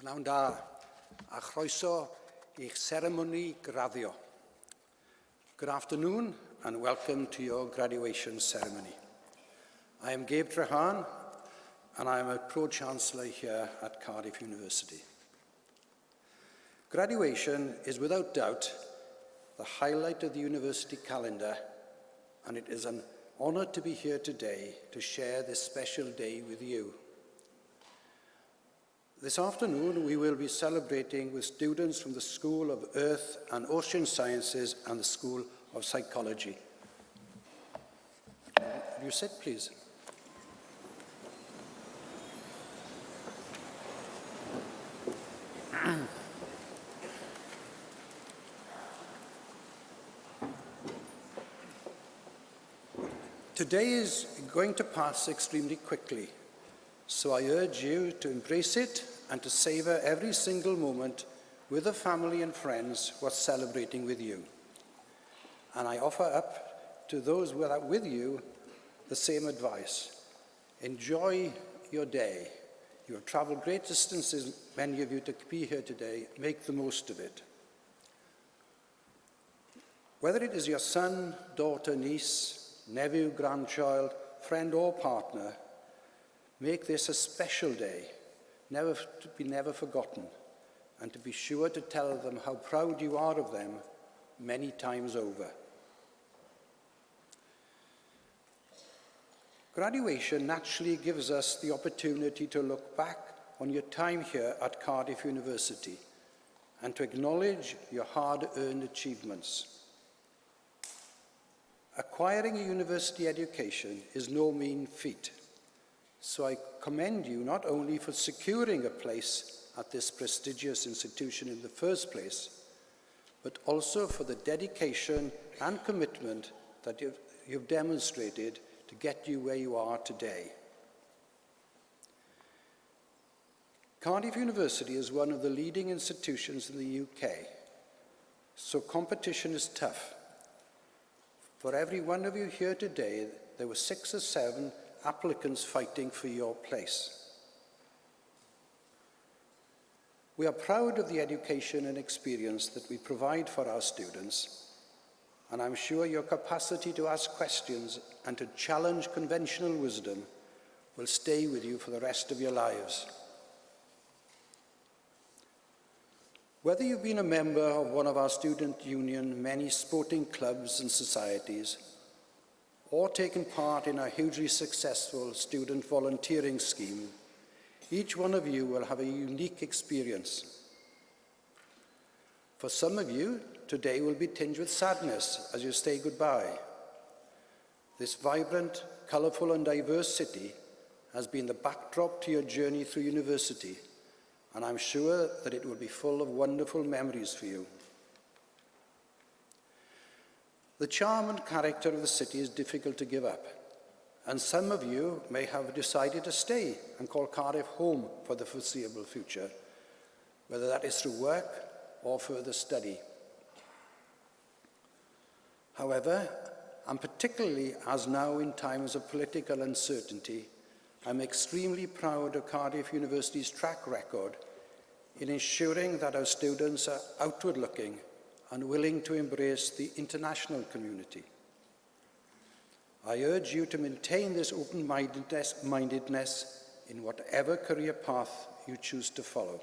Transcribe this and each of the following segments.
Pnawn da, a chroeso i'ch seremoni graddio. Good afternoon and welcome to your graduation ceremony. I am Gabe Trehan and I am a Pro-Chancellor here at Cardiff University. Graduation is without doubt the highlight of the university calendar, and it is an honour to be here today to share this special day with you. This afternoon, we will be celebrating with students from the School of Earth and Ocean Sciences and the School of Psychology. Will you sit, please? Today is going to pass extremely quickly, so I urge you to embrace it and to savour every single moment with the family and friends who are celebrating with you. And I offer up to those who are with you the same advice. Enjoy your day. You have travelled great distances, many of you, to be here today. Make the most of it. Whether it is your son, daughter, niece, nephew, grandchild, friend or partner, make this a special day, never to be forgotten, and to be sure to tell them how proud you are of them many times over. Graduation naturally gives us the opportunity to look back on your time here at Cardiff University and to acknowledge your hard-earned achievements. Acquiring a university education is no mean feat, so I commend you not only for securing a place at this prestigious institution in the first place, but also for the dedication and commitment that you've demonstrated to get you where you are today. Cardiff University is one of the leading institutions in the UK, so competition is tough. For every one of you here today, there were 6 or 7 applicants fighting for your place. We are proud of the education and experience that we provide for our students, and I'm sure your capacity to ask questions and to challenge conventional wisdom will stay with you for the rest of your lives. Whether you've been a member of one of our student union, many sporting clubs and societies, or taken part in a hugely successful student volunteering scheme, each one of you will have a unique experience. For some of you, today will be tinged with sadness as you say goodbye. This vibrant, colourful and diverse city has been the backdrop to your journey through university, and I'm sure that it will be full of wonderful memories for you. The charm and character of the city is difficult to give up, and some of you may have decided to stay and call Cardiff home for the foreseeable future, whether that is through work or further study. However, and particularly as now in times of political uncertainty, I'm extremely proud of Cardiff University's track record in ensuring that our students are outward-looking and willing to embrace the international community. I urge you to maintain this open-mindedness in whatever career path you choose to follow.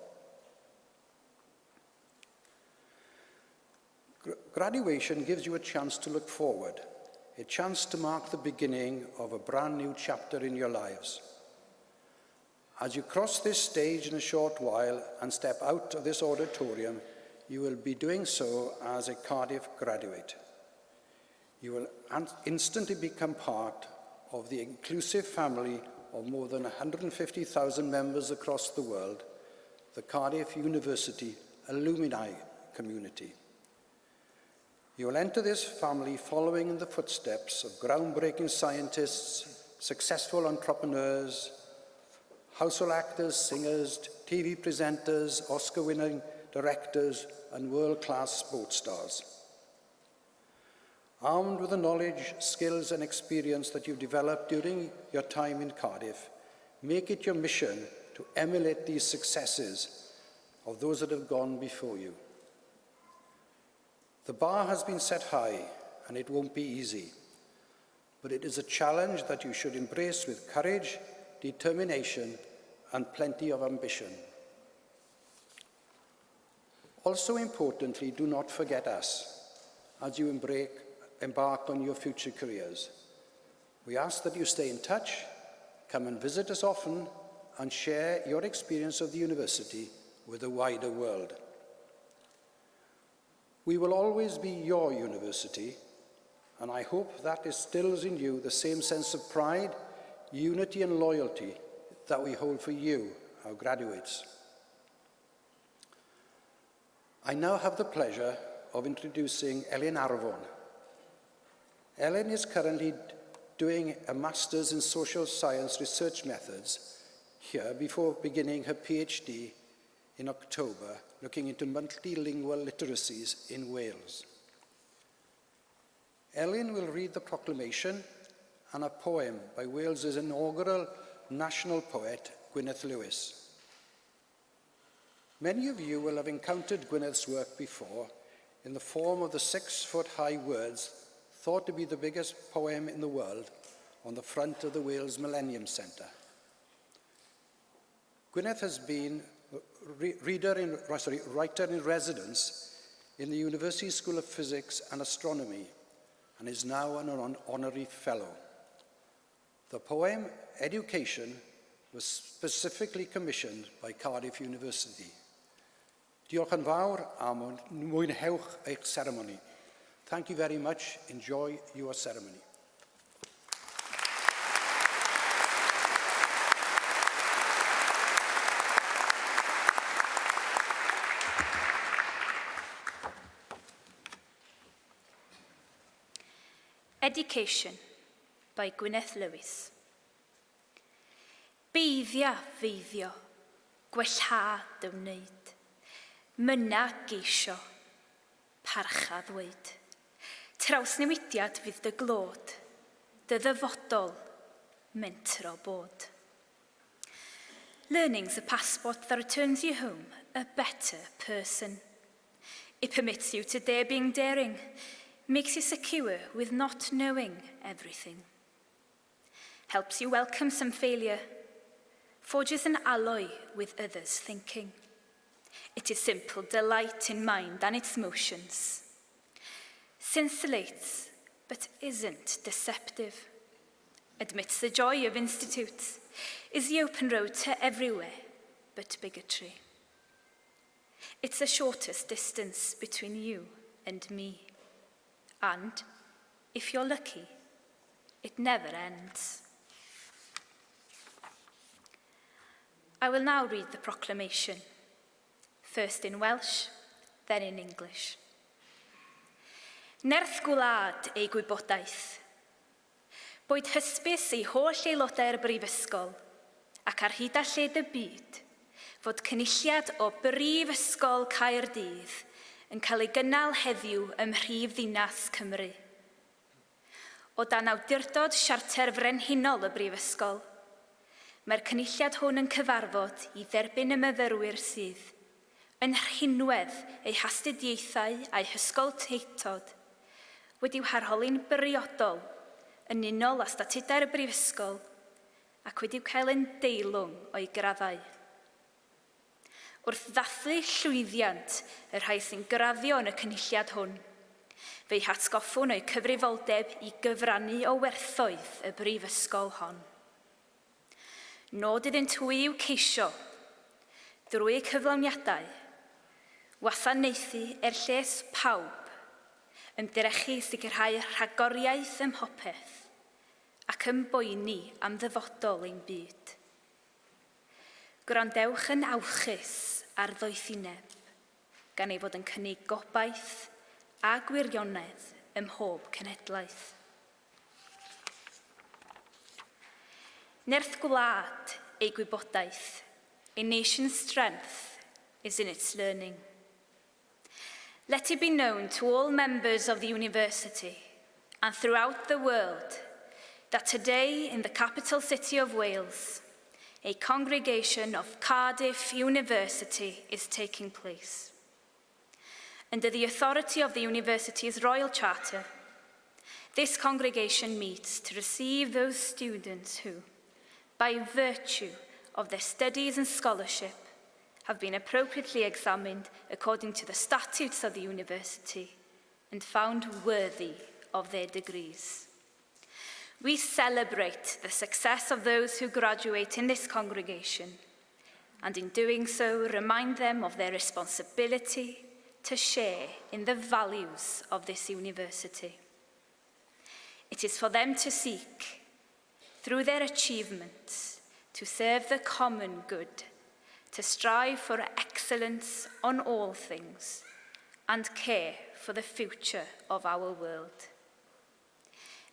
Graduation gives you a chance to look forward, a chance to mark the beginning of a brand new chapter in your lives. As you cross this stage in a short while and step out of this auditorium, you will be doing so as a Cardiff graduate. You will instantly become part of the inclusive family of more than 150,000 members across the world, the Cardiff University Alumni community. You will enter this family following in the footsteps of groundbreaking scientists, successful entrepreneurs, household actors, singers, TV presenters, Oscar-winning directors, and world-class sports stars. Armed with the knowledge, skills, and experience that you've developed during your time in Cardiff, make it your mission to emulate these successes of those that have gone before you. The bar has been set high, and it won't be easy, but it is a challenge that you should embrace with courage, determination, and plenty of ambition. Also importantly, do not forget us as you embark on your future careers. We ask that you stay in touch, come and visit us often, and share your experience of the university with the wider world. We will always be your university, and I hope that instills in you the same sense of pride, unity and loyalty that we hold for you, our graduates. I now have the pleasure of introducing Elin Arfon. Elin is currently doing a Master's in Social Science Research Methods here before beginning her PhD in October, looking into multilingual literacies in Wales. Elin will read the proclamation and a poem by Wales's inaugural national poet, Gwyneth Lewis. Many of you will have encountered Gwyneth's work before in the form of the 6-foot-high words thought to be the biggest poem in the world on the front of the Wales Millennium Centre. Gwyneth has been writer in residence in the University School of Physics and Astronomy and is now an honorary fellow. The poem, Education, was specifically commissioned by Cardiff University. Diolch yn fawr a mwynhewch eich seremoni. Thank you very much. Enjoy your ceremony. Education by Gwyneth Lewis. Beiddia feiddio, gwella dy wneud, myna geisio, parcha ddweud. Trawsnewidiad fydd dy glod, dy ddyfodol, mentro bod. Learning's a passport that returns you home a better person. It permits you to dare being daring, makes you secure with not knowing everything. Helps you welcome some failure, forges an alloy with others' thinking. It is simple delight in mind and its motions. Scintillates, but isn't deceptive. Admits the joy of institutes, is the open road to everywhere but bigotry. It's the shortest distance between you and me. And, if you're lucky, it never ends. I will now read the proclamation, first in Welsh, then in English. Nerth gwlad ei gwybodaeth, boed hysbys ei holl aelodau'r brifysgol ac ar hyd a lled y byd fod cynulliad o Brifysgol Caerdydd yn cael ei gynnal heddiw ym mhrif ddinas Cymru. O dan awdurdod siarter frenhinol y Brifysgol, mae'r cynulliad hwn yn cyfarfod i dderbyn y myfyrwyr sydd, yn rhinwedd eu hastudiaethau a'i hysgolteitod, wedi'w harholi'n briodol yn unol â statudau'r Brifysgol ac wedi'w cael yn deilwng o'i graddau. Wrth ddathlu llwyddiant y rhai sy'n graddio yn y cynulliad hwn, fe'i hatgoffwn o'i cyfrifoldeb i gyfrannu o werthoedd y Brifysgol hon. Nod iddynt hwy i'w ceisio, drwy eu cyflawniadau, wasanaethu lles pawb, ymdrechu sicrhau rhagoriaeth ym mhopeth ac ymboeni am ddyfodol ein byd. Gwrandewch yn awchus ar ddoethineb, gan ei fod yn cynnig gobaith a gwirionedd ym mhob cenhedlaeth. Nerth gwlad ei gwybodaeth, a nation's strength is in its learning. Let it be known to all members of the university and throughout the world that today in the capital city of Wales, a congregation of Cardiff University is taking place. Under the authority of the university's Royal Charter, this congregation meets to receive those students who, by virtue of their studies and scholarship, have been appropriately examined according to the statutes of the university and found worthy of their degrees. We celebrate the success of those who graduate in this congregation, and in doing so, remind them of their responsibility to share in the values of this university. It is for them to seek, through their achievements, to serve the common good, to strive for excellence on all things, and care for the future of our world.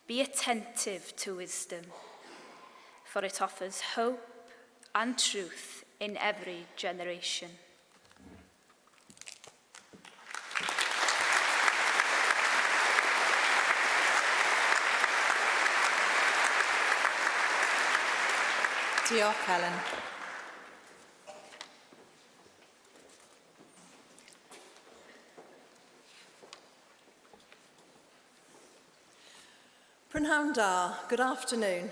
Be attentive to wisdom, for it offers hope and truth in every generation. Diolch, Helen. Prynhawn da, good afternoon.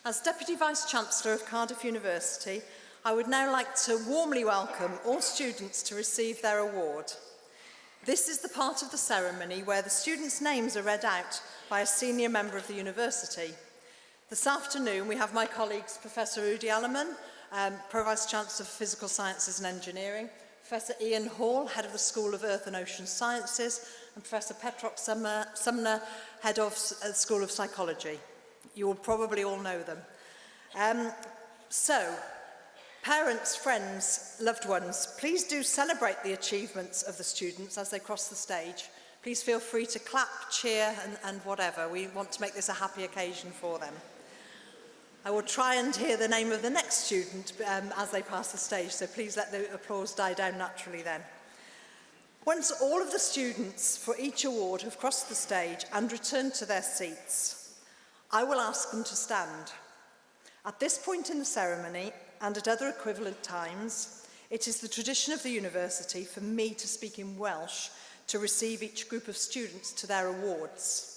As Deputy Vice-Chancellor of Cardiff University, I would now like to warmly welcome all students to receive their award. This is the part of the ceremony where the students' names are read out by a senior member of the university. This afternoon we have my colleagues Professor Udi Alleman, Pro-Vice-Chancellor for Physical Sciences and Engineering, Professor Ian Hall, Head of the School of Earth and Ocean Sciences, and Professor Petroc Sumner, Head of the School of Psychology. You will probably all know them. So, parents, friends, loved ones, please do celebrate the achievements of the students as they cross the stage. Please feel free to clap, cheer, and whatever. We want to make this a happy occasion for them. I will try and hear the name of the next student as they pass the stage, so please let the applause die down naturally then. Once all of the students for each award have crossed the stage and returned to their seats, I will ask them to stand. At this point in the ceremony, and at other equivalent times, it is the tradition of the university for me to speak in Welsh to receive each group of students to their awards.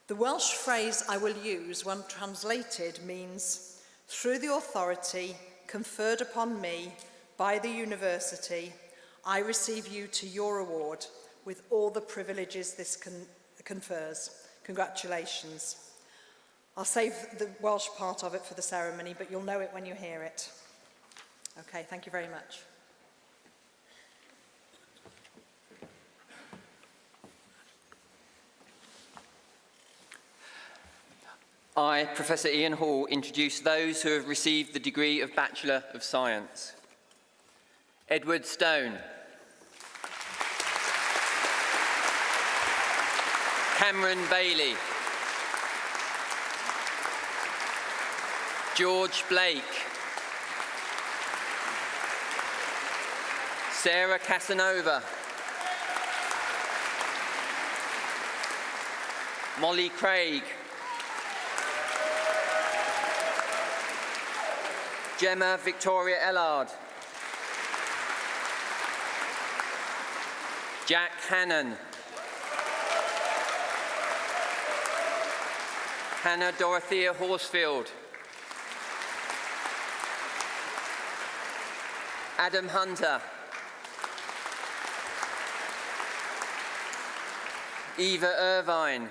The Welsh phrase I will use, when translated, means, through the authority conferred upon me by the university, I receive you to your award with all the privileges this confers. Congratulations. I'll save the Welsh part of it for the ceremony, but you'll know it when you hear it. Okay, thank you very much. I, Professor Ian Hall, introduce those who have received the degree of Bachelor of Science. Edward Stone. Cameron Bailey. George Blake. Sarah Casanova. Molly Craig. Gemma Victoria Ellard. Jack Hannon. Hannah Dorothea Horsfield. Adam Hunter. Eva Irvine.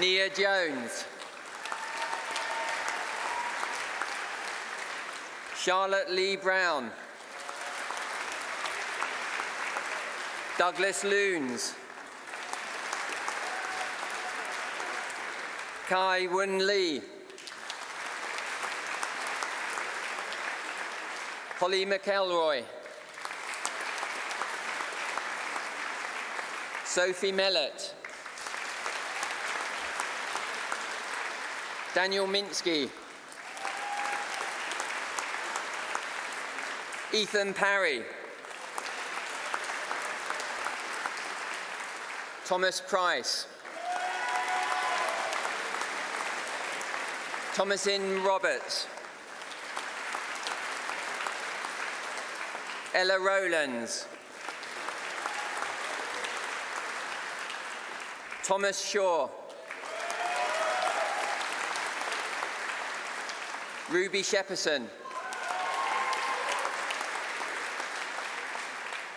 Nia Jones. Charlotte Lee Brown. Douglas Loons. Kai Wun Lee. Holly McElroy. Sophie Mellett. Daniel Minsky. Ethan Parry. Thomas Price. Thomasin Roberts. Ella Rowlands. Thomas Shaw. Ruby Shepperson.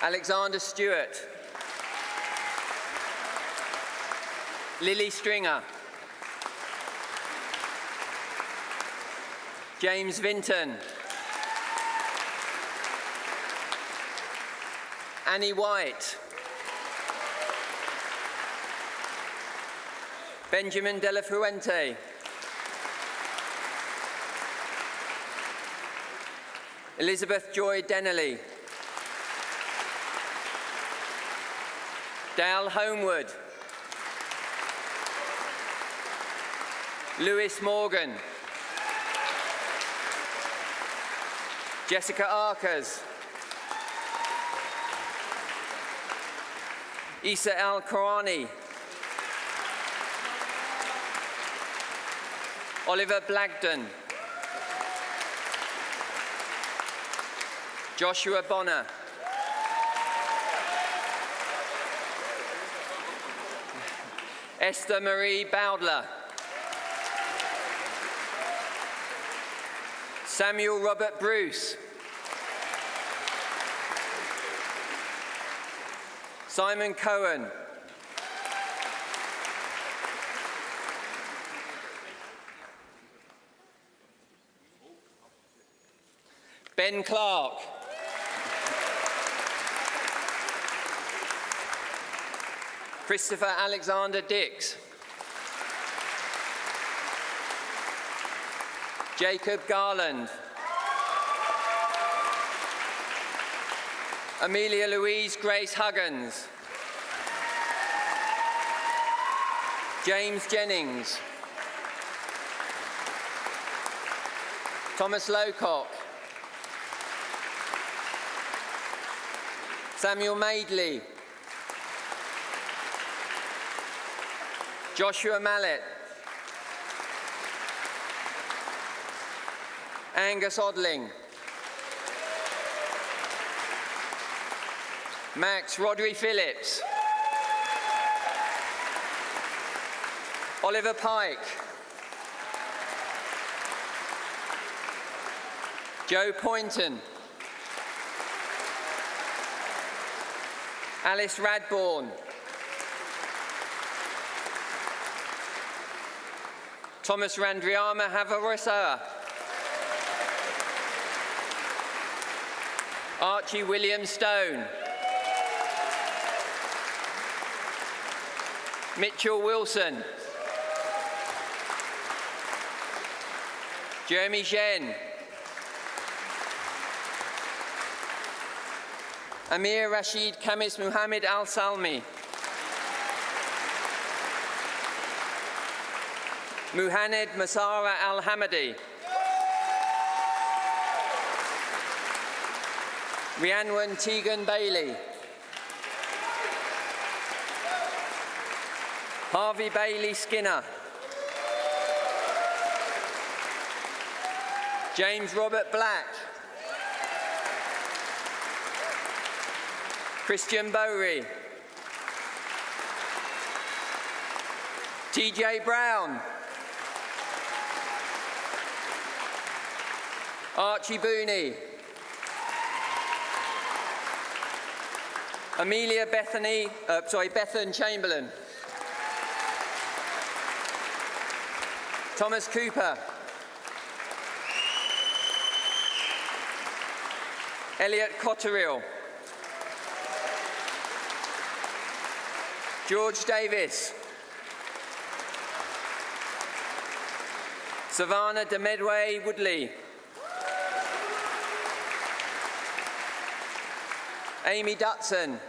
Alexander Stewart. Lily Stringer. James Vinton. Annie White. Benjamin de la Fuente. Elizabeth Joy Dennerley. Dale Homewood. Lewis Morgan. Jessica Arkers. Isa Al-Qurani. Oliver Blagden. Joshua Bonner. Esther Marie Bowdler. Samuel Robert Bruce. Simon Cohen. Ben Clark. Christopher Alexander Dix. Jacob Garland. Amelia Louise Grace Huggins. James Jennings. Thomas Lowcock. Samuel Maidley. Joshua Mallet. Angus Odling. Max Rodri Phillips. Oliver Pike. Joe Poynton. Alice Radbourne. Thomas Randriama Havarasawa. Archie William Stone. Mitchell Wilson. Jeremy Shen. Amir Rashid Kamis Muhammad Al Salmi. Muhannad Masara Al Hamadi. Rhiannon Tegan Bailey. Harvey Bailey Skinner. James Robert Black. Christian Bowery. TJ Brown. Archie Booney. Amelia Bethan Chamberlain. Thomas Cooper. Elliot Cotterill. George Davis. Savannah de Medway Woodley. Amy Dutson.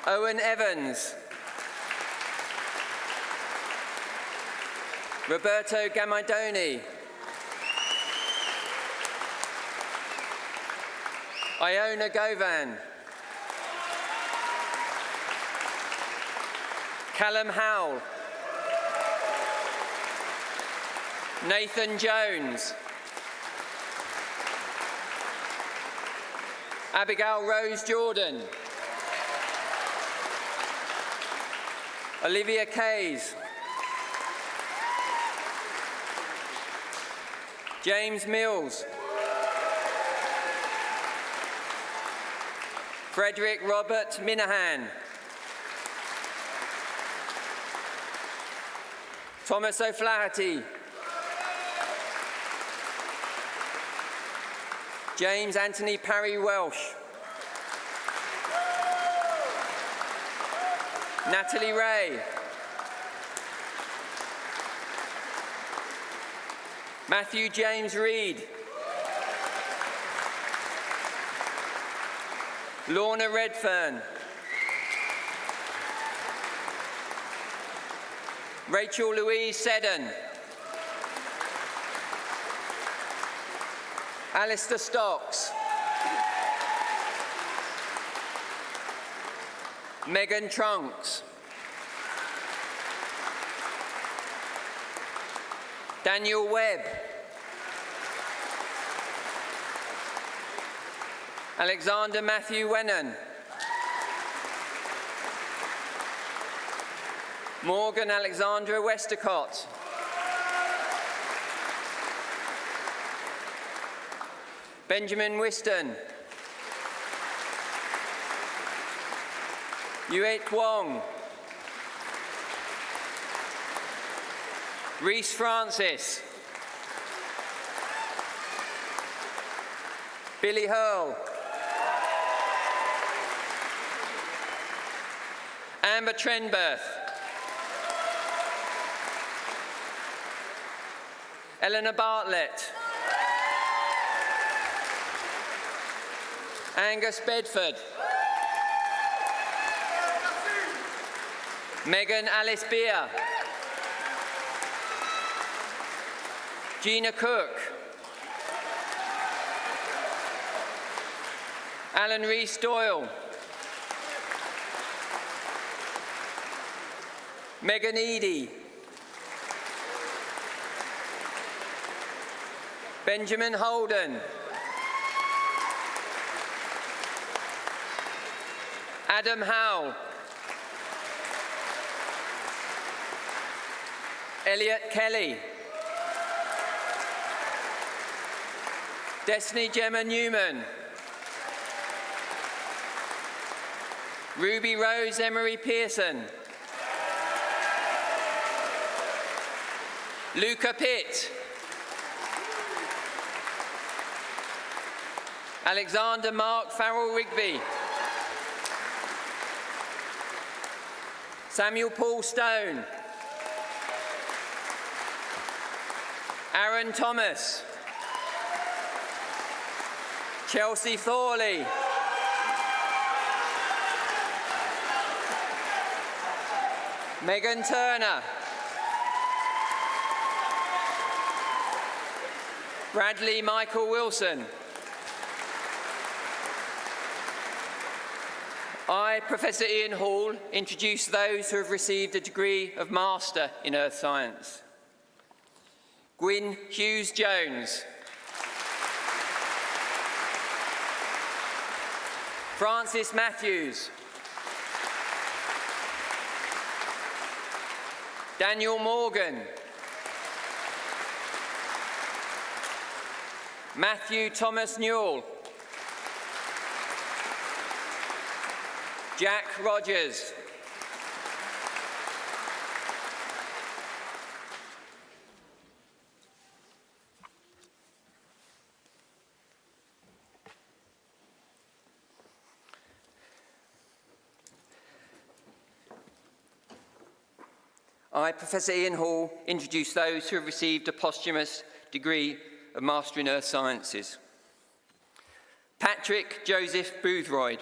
Owen Evans. Roberto Gamadoni. Iona Govan. Callum Howell. Nathan Jones. Abigail Rose Jordan. Olivia Kays. James Mills. Frederick Robert Minahan. Thomas O'Flaherty. James Anthony Parry Welsh. Natalie Ray. Matthew James Reed. Lorna Redfern. Rachel Louise Seddon. Alistair Stocks. Megan Trunks. Daniel Webb. Alexander Matthew Wennon. Morgan Alexandra Westacott. Benjamin Whiston. Yuet Wong. Reese Francis. Billy Hurl. Amber Trenberth. Eleanor Bartlett. Angus Bedford. Megan Alice Beer. Gina Cook. Alan Rees Doyle. Megan Eady. Benjamin Holden. Adam Howell. Elliot Kelly. Destiny Gemma Newman. Ruby Rose Emery Pearson. Luca Pitt. Alexander Mark Farrell Rigby. Samuel Paul Stone. Aaron Thomas. Chelsea Thorley. Megan Turner. Bradley Michael Wilson. I, Professor Ian Hall, introduce those who have received a degree of Master in Earth Science. Gwyn Hughes Jones. Francis Matthews. Daniel Morgan. Matthew Thomas Newell. Jack Rogers. I, Professor Ian Hall, introduce those who have received a posthumous degree of Master in Earth Sciences. Patrick Joseph Boothroyd.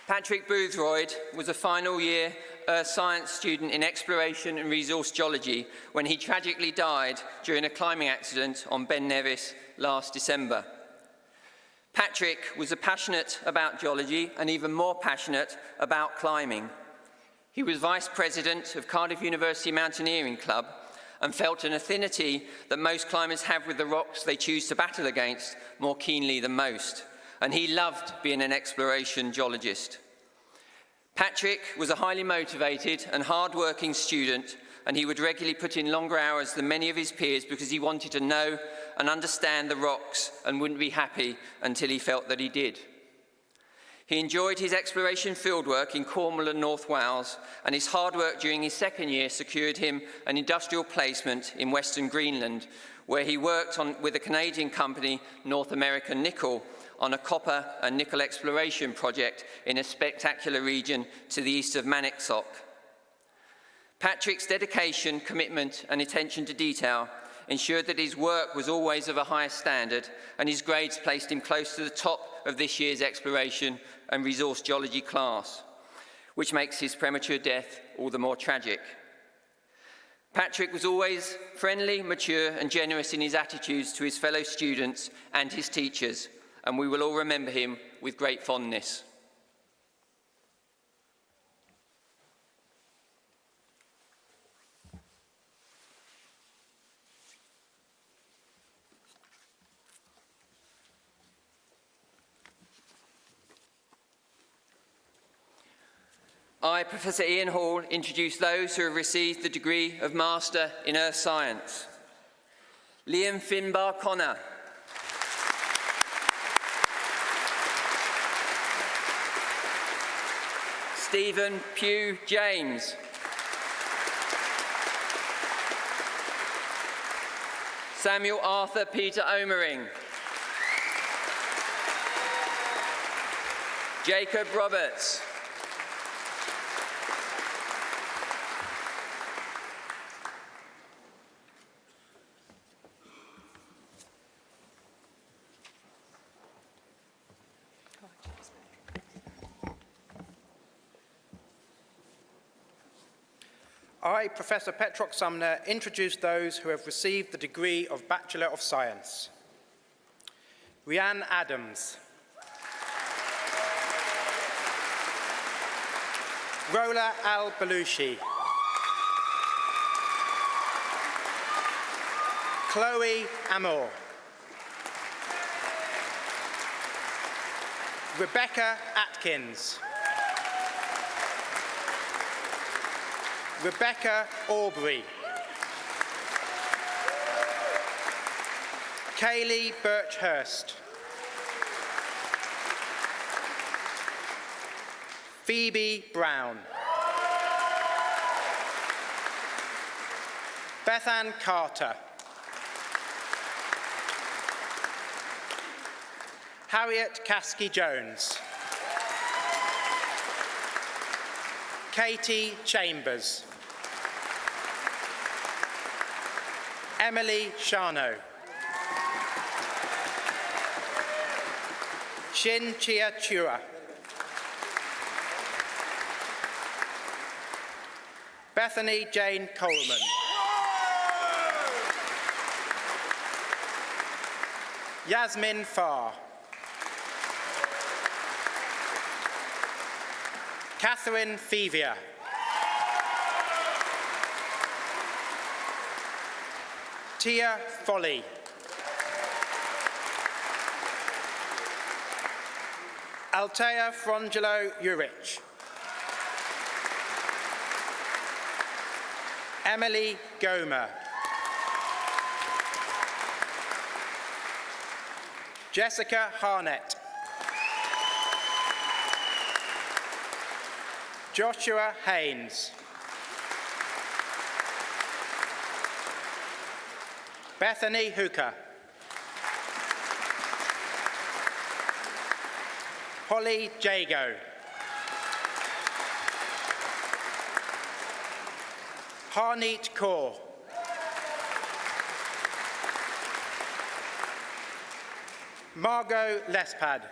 Patrick Boothroyd was a final year Earth Science student in Exploration and Resource Geology when he tragically died during a climbing accident on Ben Nevis last December. Patrick was passionate about geology and even more passionate about climbing. He was Vice President of Cardiff University Mountaineering Club and felt an affinity that most climbers have with the rocks they choose to battle against more keenly than most. And he loved being an exploration geologist. Patrick was a highly motivated and hard-working student, and he would regularly put in longer hours than many of his peers because he wanted to know and understand the rocks and wouldn't be happy until he felt that he did. He enjoyed his exploration fieldwork in Cornwall and North Wales, and his hard work during his second year secured him an industrial placement in Western Greenland, where he worked with a Canadian company, North American Nickel, on a copper and nickel exploration project in a spectacular region to the east of Maniksok. Patrick's dedication, commitment and attention to detail ensured that his work was always of a high standard, and his grades placed him close to the top of this year's exploration and resource geology class, which makes his premature death all the more tragic. Patrick was always friendly, mature and generous in his attitudes to his fellow students and his teachers, and we will all remember him with great fondness. I, Professor Ian Hall, introduce those who have received the degree of Master in Earth Science. Liam Finbar Connor. Stephen Pugh James. Samuel Arthur Peter Omering. Jacob Roberts. I, Professor Petrock Sumner, introduce those who have received the degree of Bachelor of Science. Rhiann Adams. Rola Al-Balushi. Chloe Amor. Rebecca Atkins. Rebecca Aubrey. Kaylee Birchhurst. Phoebe Brown. Bethan Carter. Harriet Caskey-Jones. Katie Chambers. Emily Shano. Shin Chia Chua. Bethany Jane Coleman. Yasmin Farr. Catherine Fevia. Tia Folly. Altea Frangelo Urich. Emily Gomer. Jessica Harnett. Joshua Haynes. Bethany Hooker. Holly Jago. Harneet Kaur. Margot Lespad.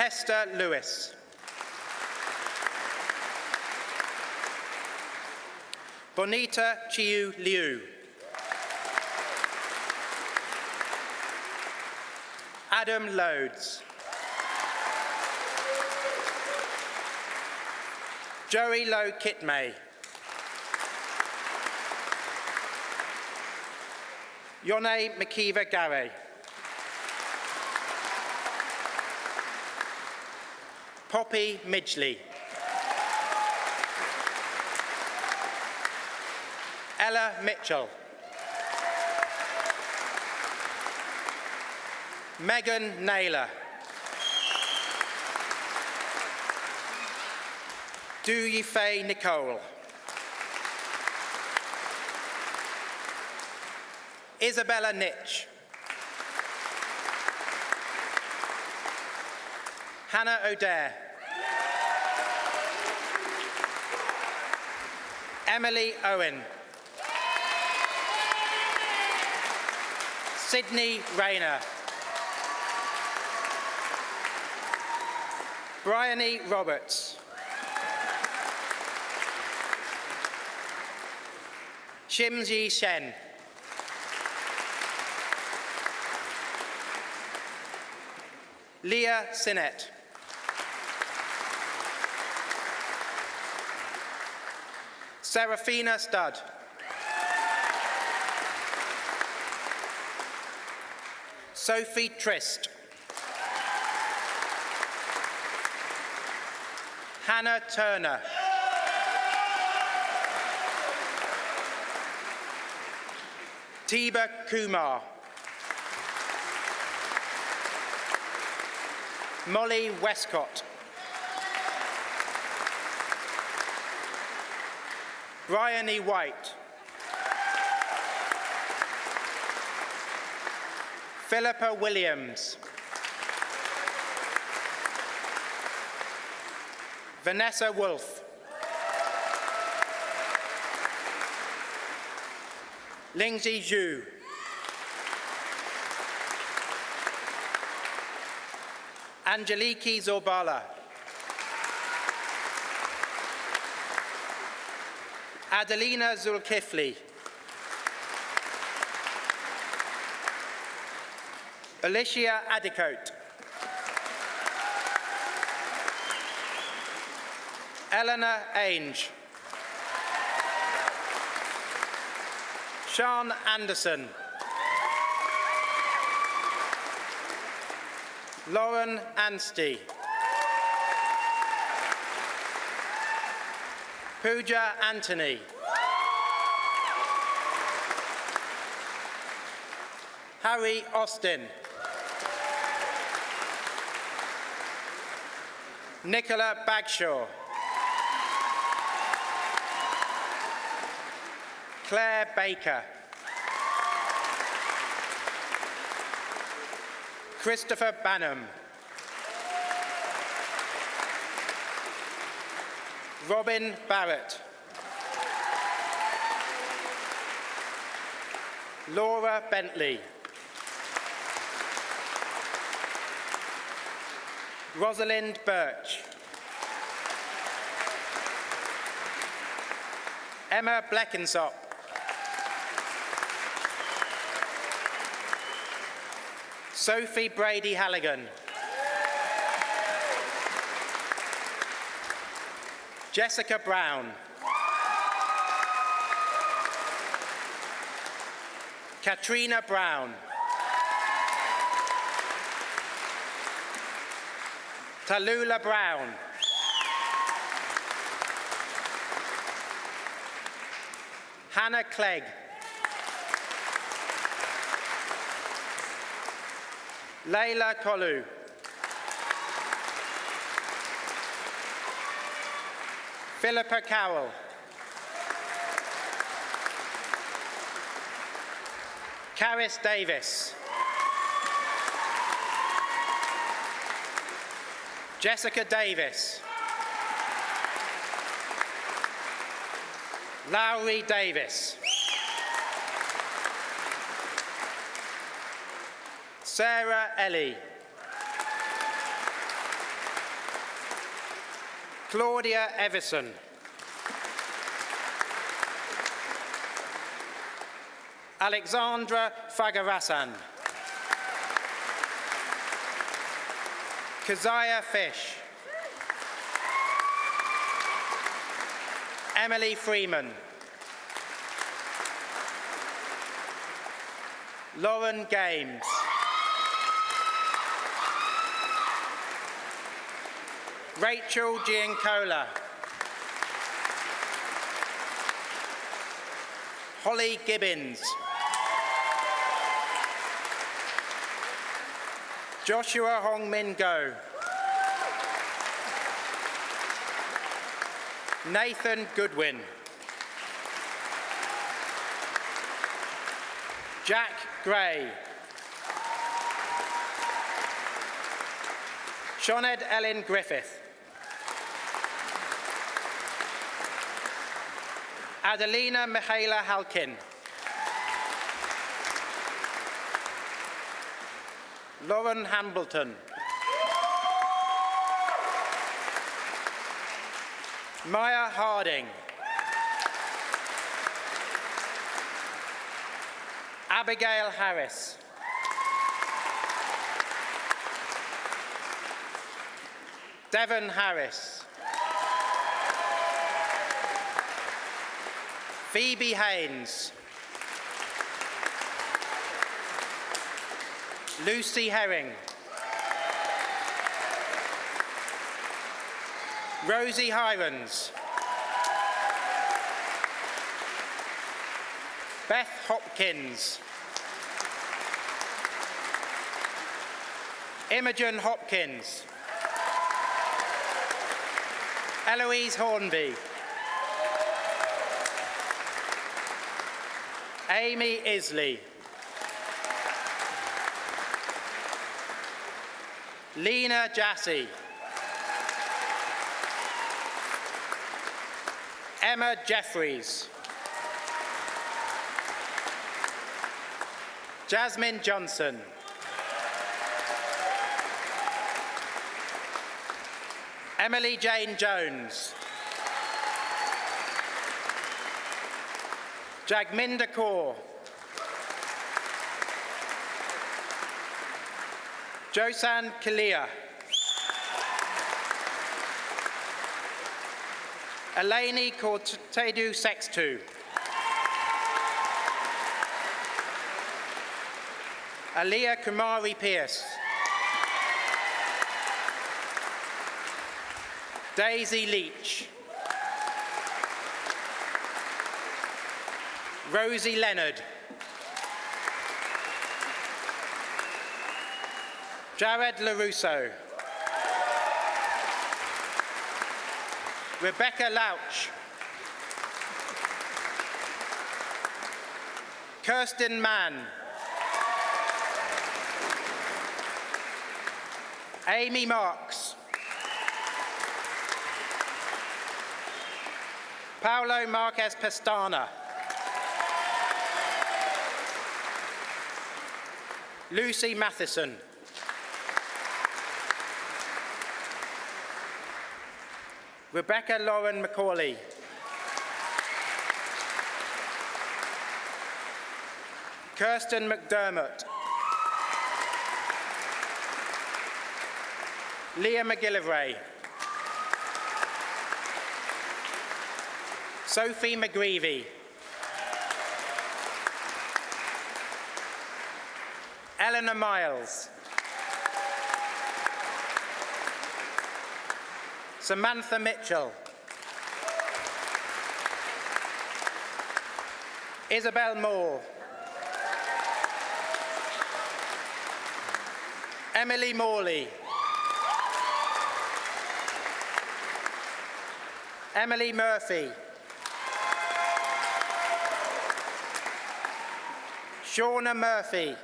Hester Lewis. Bonita Chiu Liu. Adam Loads. Joey Lowe Kitmay. Yone McKeever Gary. Poppy Midgley. Ella Mitchell. Megan Naylor. Do Ye Faye Nicole. Isabella Nitch. Hannah O'Dare. Emily Owen. Sydney Rayner. Bryony Roberts. Shimji Shen. Leah Sinnett. Serafina Studd. Sophie Trist. Hannah Turner. Tiba Kumar. Molly Westcott. Bryony White. Philippa Williams. Vanessa Wolfe. Lingzi Zhu. Angeliki Zorbala. Adelina Zulkifli. Alicia Adicote. Eleanor Ainge. Sean Anderson. Lauren Anstey. Pooja Anthony. Harry Austin. Nicola Bagshaw. Claire Baker. Christopher Banham. Robin Barrett. Laura Bentley. Rosalind Birch. Emma Bleckensop. Sophie Brady Halligan. Jessica Brown. Katrina Brown. Tallulah Brown. Hannah Clegg. Layla Kolu. Philippa Cowell. Caris Davis. Jessica Davis. Lowry Davis. Sarah Ellie. Claudia Everson. Alexandra Fagarasan. Keziah Fish. Emily Freeman. Lauren Games. Rachel Giancola. Holly Gibbons. Joshua Hong Min Go. Nathan Goodwin. Jack Gray. Sinead Ellen Griffith. Adelina Michaela Halkin. Lauren Hambleton. Maya Harding. Abigail Harris. Devon Harris. Phoebe Haynes. Lucy Herring. Rosie Hirons. Beth Hopkins. Imogen Hopkins. Eloise Hornby. Amy Isley. Lena Jassy. Emma Jeffries. Jasmine Johnson. Emily Jane Jones. Jagminda Kaur. Josan Kalia. Eleni Kortedu Sextu. Aliyah Kumari Pierce. Daisy Leach. Rosie Leonard. Jared LaRusso. Rebecca Lauch. Kirsten Mann. Amy Marks. Paulo Marquez Pestana. Lucy Matheson. Rebecca Lauren McCauley. Kirsten McDermott. Leah McGillivray. Sophie McGreevy. Eleanor Miles. Samantha Mitchell. Isabel Moore. Emily Morley. Emily Murphy. Shauna Murphy.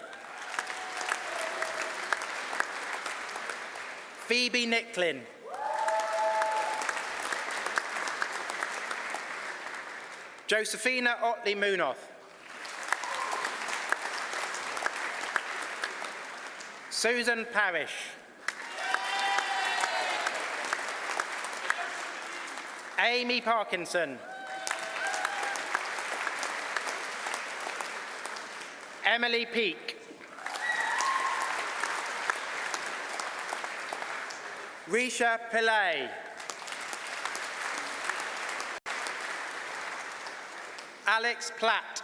Phoebe Nicklin. Josephina Otley Munoz. Susan Parrish. Amy Parkinson. Emily Peake. Risha Pillay. Alex Platt.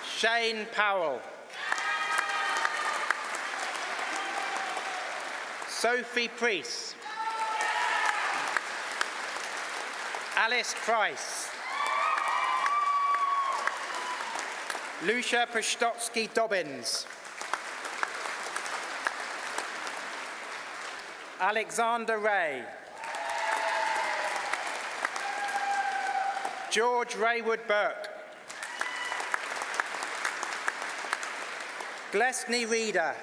Shane Powell. Sophie Priest. Alice Price. Lucia Pashtotsky-Dobbins. Alexander Ray. George Raywood Burke. Glesney Reader.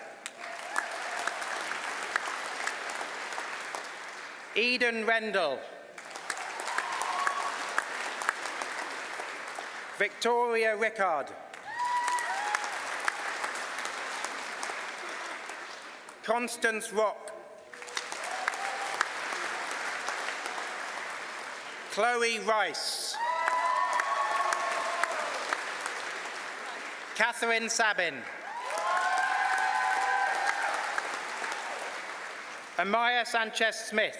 Eden Rendell. Victoria Rickard. Constance Rock. Chloe Rice. Catherine Sabin. Amaya Sanchez-Smith.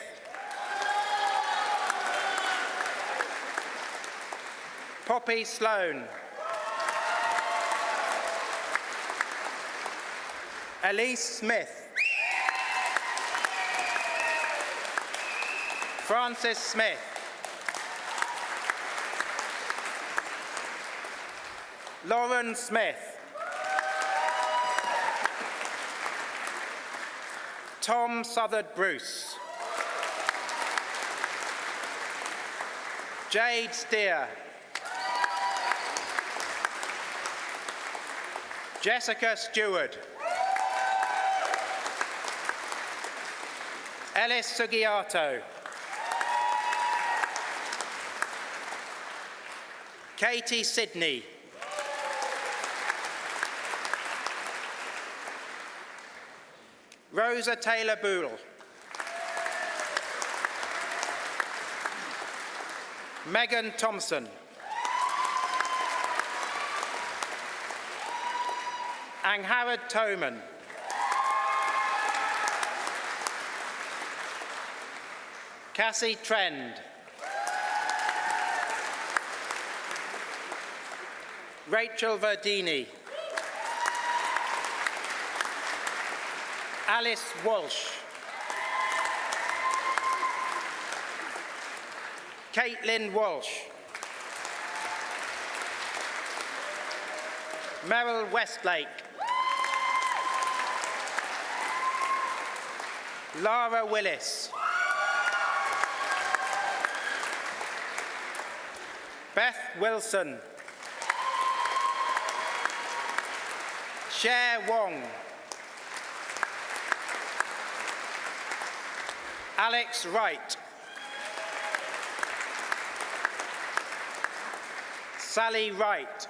Poppy Sloan. Elise Smith. Francis Smith. Lauren Smith. Tom Southard Bruce. Jade Steer. Jessica Stewart. Ellis Sugiato. Katie Sidney. Rosa Taylor-Boole. Megan Thompson. Angharad Toman. Cassie Trend. Rachel Verdini. Alice Walsh. Caitlin Walsh. Meryl Westlake. Lara Willis. Beth Wilson. Cher Wong. Alex Wright. Sally Wright.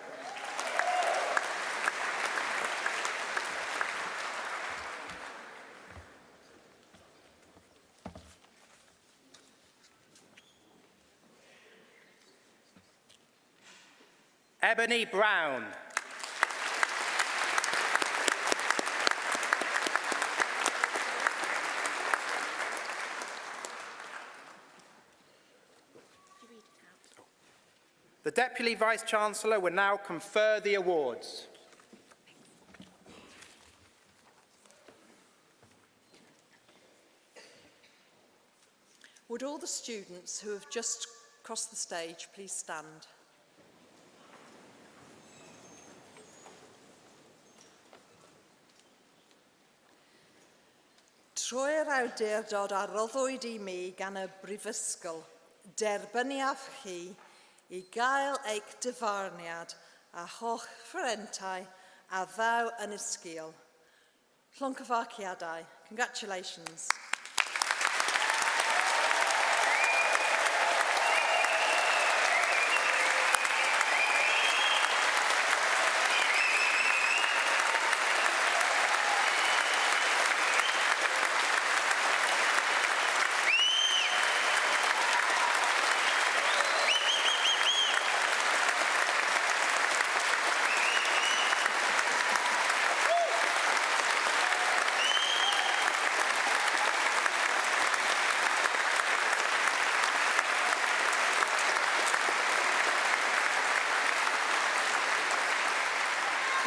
Ebony Brown. The Deputy Vice-Chancellor will now confer the awards. Would all the students who have just crossed the stage please stand? Troi'r awdurdod a roddwyd I mi gan y Brifysgol, derbyniaf chi I gael eich dyfarniad a holl ffrentau a ddaw yn ysgil. Llongyfarchiadau. Congratulations.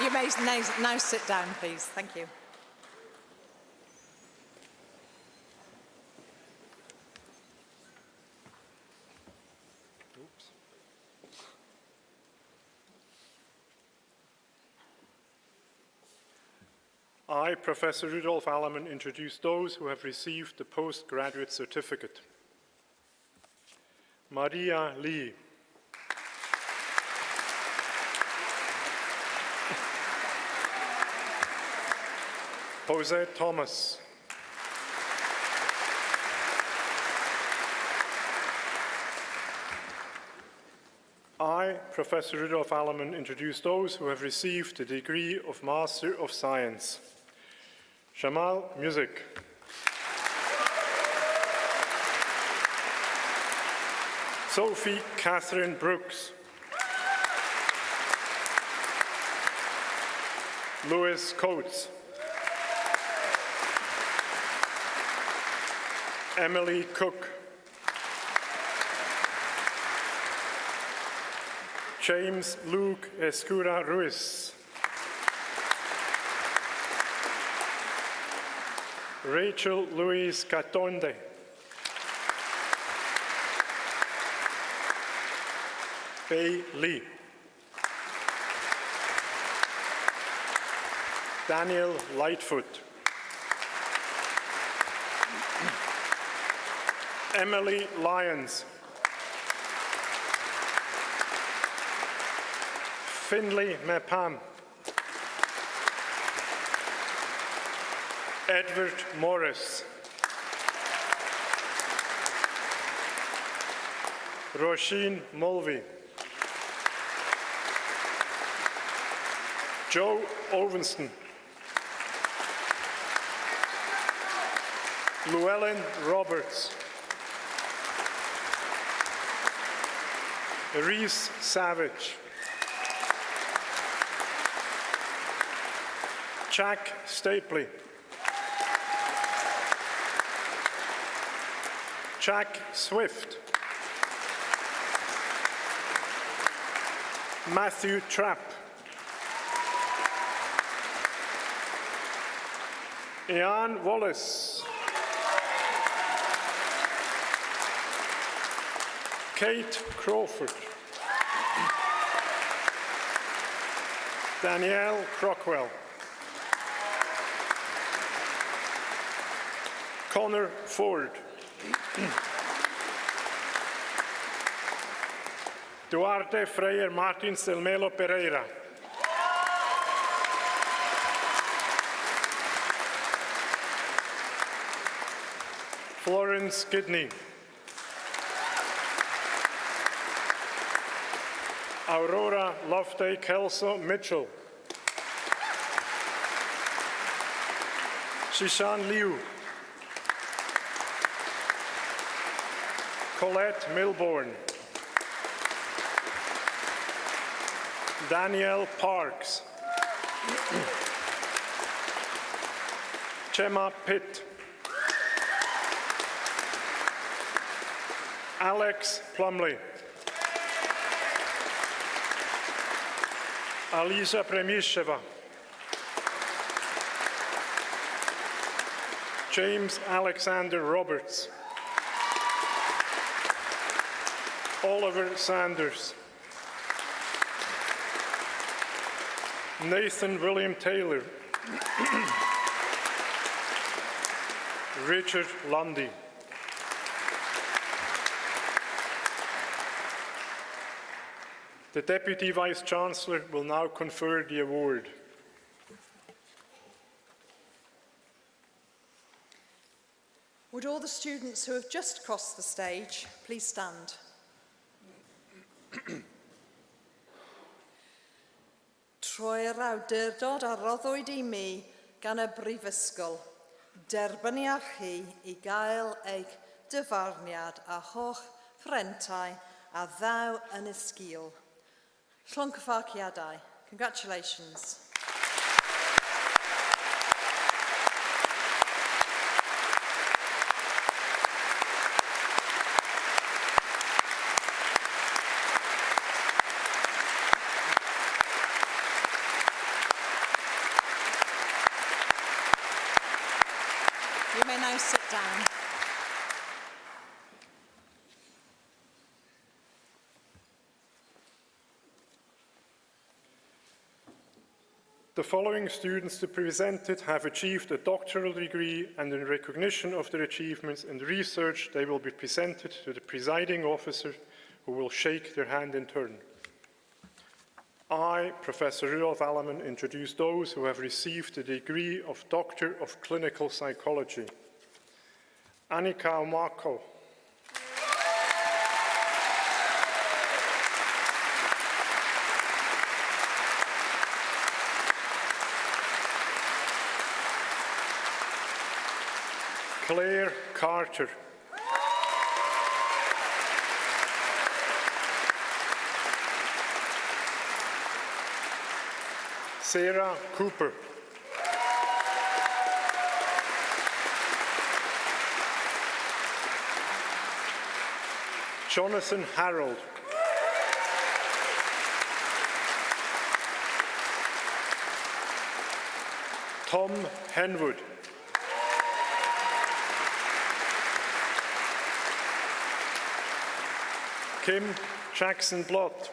You may now sit down, please. Thank you. I, Professor Rudolf Allemann, introduce those who have received the postgraduate certificate. Maria Lee. Jose Thomas. I, Professor Rudolf Allemann, introduce those who have received the degree of Master of Science. Jamal Music. Sophie Catherine Brooks. Louis Coates. Emily Cook. James Luke Escura Ruiz. Rachel Louise Catonde. Bei Lee. Daniel Lightfoot. Emily Lyons. Finley Mepam. Edward Morris. Roisin Mulvey. Joe Ovenston. Llewellyn Roberts. Reese Savage. Jack Stapley. Jack Swift. Matthew Trapp. Ian Wallace. Kate Crawford. Danielle Crockwell. Connor Ford. Duarte Freyer Martins del Melo Pereira. Florence Kidney. Aurora Loveday Kelso Mitchell. Shishan Liu. Colette Milbourne. Danielle Parks. Gemma Pitt. Alex Plumley. Alisa Premisheva. James Alexander Roberts. Oliver Sanders. Nathan William Taylor. Richard Lundy. The Deputy Vice-Chancellor will now confer the award. Would all the students who have just crossed the stage please stand? Troi'r awdurdod a roddwyd I mi gan y Brifysgol, derbyniach chi I gael eich dyfarniad a holl ffrentau a ddaw yn y sgil. Llongyffarciadau. Congratulations. now sit down. The following students to be presented have achieved a doctoral degree, and in recognition of their achievements in research, they will be presented to the presiding officer, who will shake their hand in turn. I, Professor Rudolf Allemann, introduce those who have received the degree of Doctor of Clinical Psychology. Annika Omako. Claire Carter. Sarah Cooper. Jonathan Harold. Tom Henwood. Kim Jackson-Blott.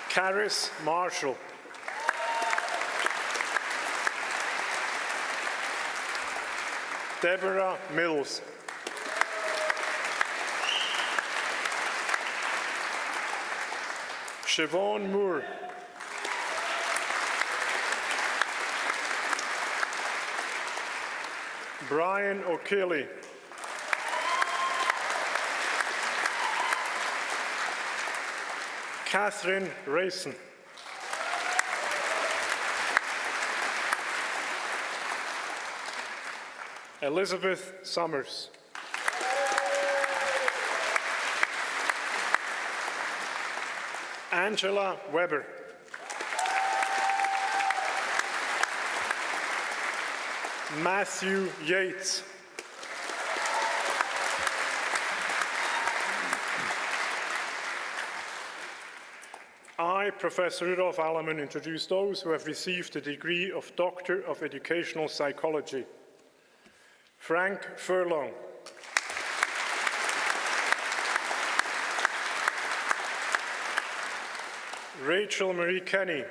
Caris Marshall. Deborah Mills. Siobhan Moore. Brian O'Kelly. Catherine Rayson. Elizabeth Summers. Angela Weber. Matthew Yates. I, Professor Rudolf Allemann, introduce those who have received the degree of Doctor of Educational Psychology. Frank Furlong. Rachel Marie Kenny.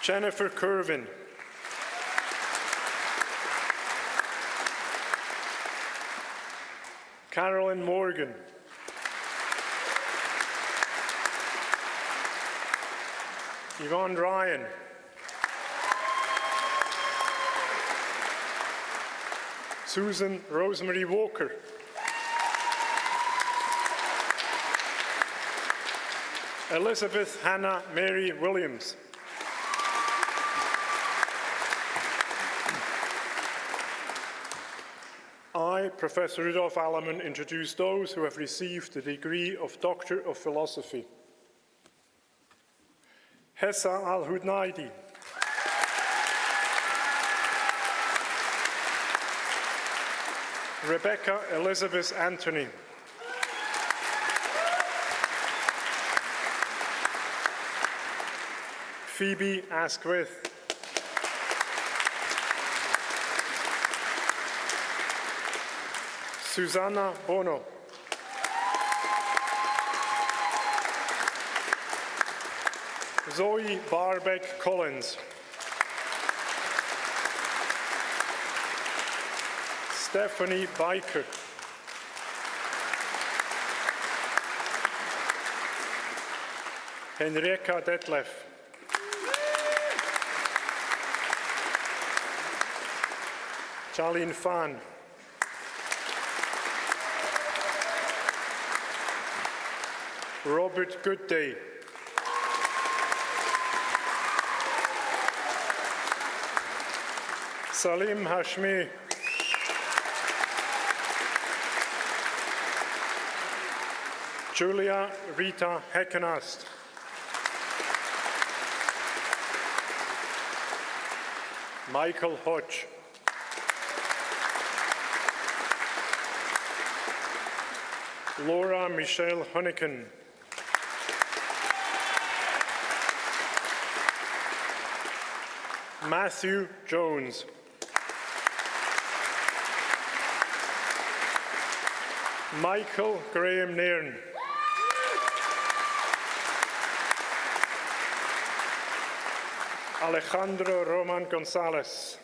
Jennifer Curvin. Carolyn Morgan. Yvonne Ryan. Susan Rosemary Walker. Elizabeth Hannah Mary Williams. I, Professor Rudolf Allemann, introduce those who have received the degree of Doctor of Philosophy. Hessa Al-Hudnaidi. Rebecca Elizabeth Anthony. Phoebe Asquith. Susanna Bono. Zoe Barbeck Collins. Stephanie Biker. Henrietta Detlef. Charlene Fan. Robert Goodday. Salim Hashmi. Julia Rita Heckenast. Michael Hodge. Laura Michelle Hunneken. Matthew Jones. Michael Graham Nairn. Alejandro Roman Gonzalez.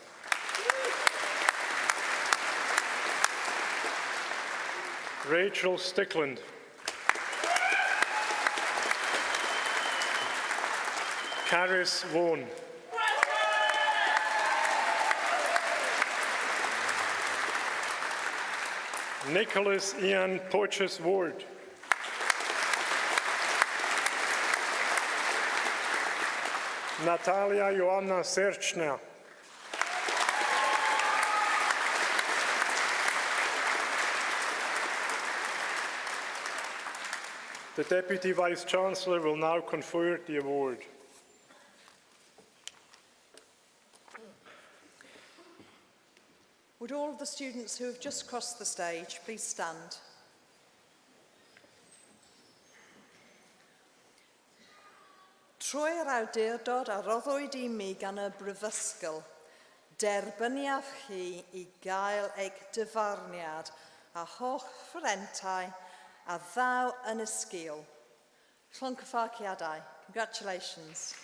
Rachel Stickland. Caris Vaughan. Nicholas Ian Poches Ward. Natalia Joanna Serchner. The Deputy Vice-Chancellor will now confer the award. Would all of the students who have just crossed the stage please stand? Trwy'r awdurdod a roddwyd i mi gan y Brifysgol, derbyniaf chi I gael eich dyfarniad a holl ffrentau a ddaw yn y sgil. Llongyffarciadau. Congratulations.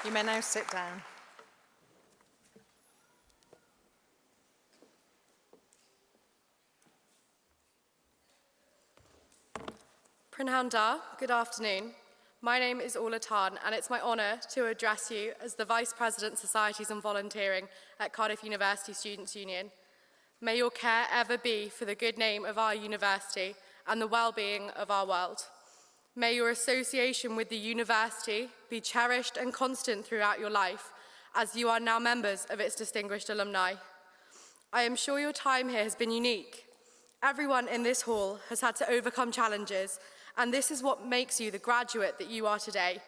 You may now sit down. Prynhawn da, good afternoon. My name is Ola Tan, and it's my honour to address you as the Vice President Societies and Volunteering at Cardiff University Students' Union. May your care ever be for the good name of our university and the well-being of our world. May your association with the university be cherished and constant throughout your life, as you are now members of its distinguished alumni. I am sure your time here has been unique. Everyone in this hall has had to overcome challenges, and this is what makes you the graduate that you are today.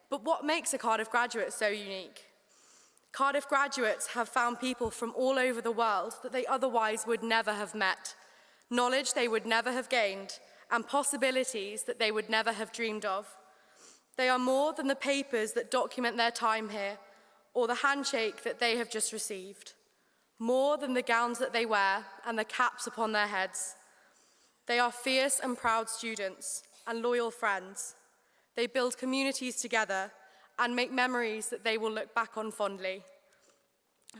But what makes a Cardiff graduate so unique? Cardiff graduates have found people from all over the world that they otherwise would never have met, knowledge they would never have gained, and possibilities that they would never have dreamed of. They are more than the papers that document their time here, or the handshake that they have just received. More than the gowns that they wear and the caps upon their heads. They are fierce and proud students and loyal friends. They build communities together and make memories that they will look back on fondly.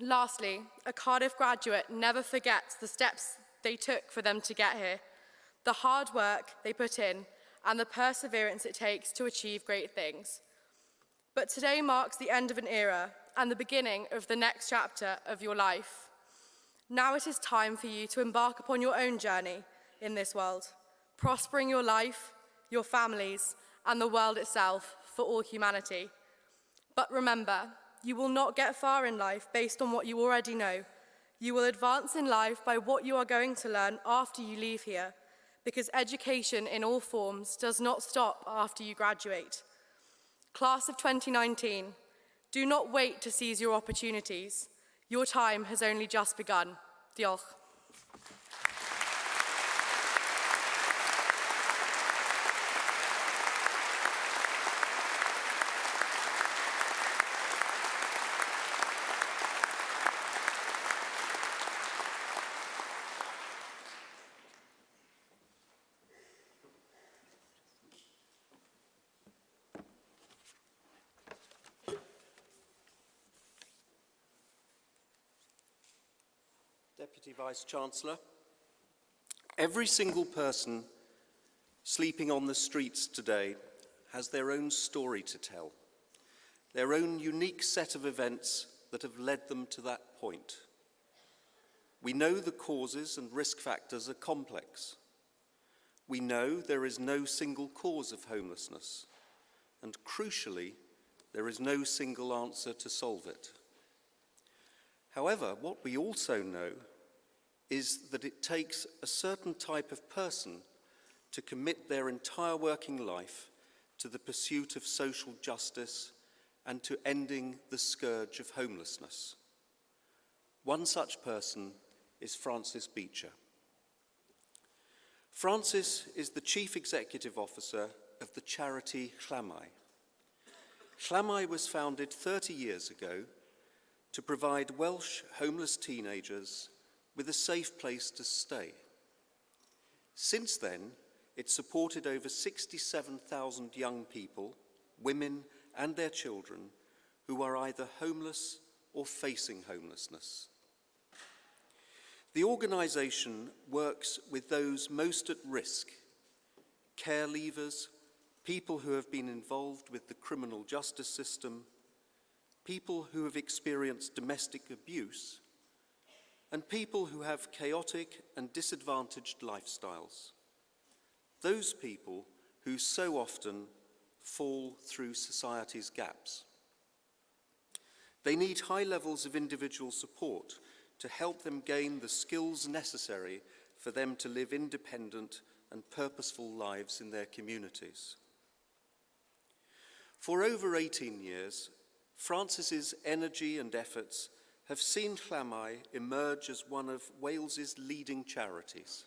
Lastly, a Cardiff graduate never forgets the steps they took for them to get here, the hard work they put in, and the perseverance it takes to achieve great things. But today marks the end of an era and the beginning of the next chapter of your life. Now it is time for you to embark upon your own journey in this world, prospering your life, your families, and the world itself for all humanity. But remember, you will not get far in life based on what you already know. You will advance in life by what you are going to learn after you leave here, because education in all forms does not stop after you graduate. Class of 2019, do not wait to seize your opportunities. Your time has only just begun. Diolch. Deputy Vice-Chancellor, every single person sleeping on the streets today has their own story to tell, their own unique set of events that have led them to that point. We know the causes and risk factors are complex. We know there is no single cause of homelessness, and crucially, there is no single answer to solve it. However, what we also know is that it takes a certain type of person to commit their entire working life to the pursuit of social justice and to ending the scourge of homelessness. One such person is Frances Beecher. Frances is the Chief Executive Officer of the charity Alumni. Alumni was founded 30 years ago to provide Welsh homeless teenagers with a safe place to stay. Since then, it's supported over 67,000 young people, women and their children, who are either homeless or facing homelessness. The organisation works with those most at risk: care leavers, people who have been involved with the criminal justice system, people who have experienced domestic abuse, and people who have chaotic and disadvantaged lifestyles. Those people who so often fall through society's gaps. They need high levels of individual support to help them gain the skills necessary for them to live independent and purposeful lives in their communities. For over 18 years, Frances's energy and efforts have seen Alumni emerge as one of Wales's leading charities.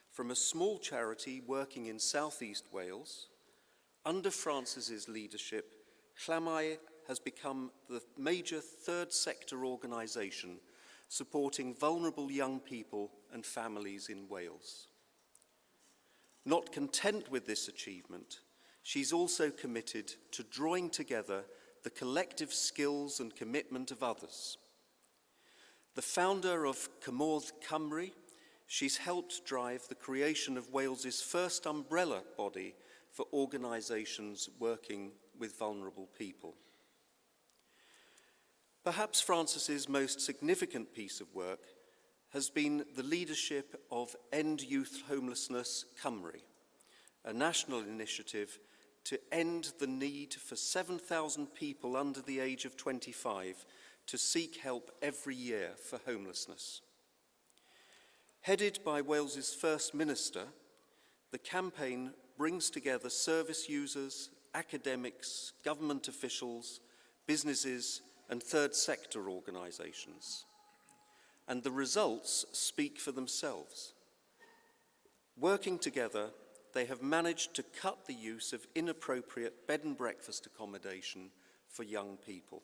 From a small charity working in southeast Wales, under Frances's leadership, Alumni has become the major third sector organisation supporting vulnerable young people and families in Wales. Not content with this achievement, she's also committed to drawing together the collective skills and commitment of others. The founder of Conferred Cymru, she's helped drive the creation of Wales's first umbrella body for organisations working with vulnerable people. Perhaps Frances's most significant piece of work has been the leadership of End Youth Homelessness Cymru, a national initiative to end the need for 7,000 people under the age of 25 to seek help every year for homelessness. Headed by Wales's First Minister, the campaign brings together service users, academics, government officials, businesses, and third sector organisations. And the results speak for themselves. Working together, they have managed to cut the use of inappropriate bed and breakfast accommodation for young people.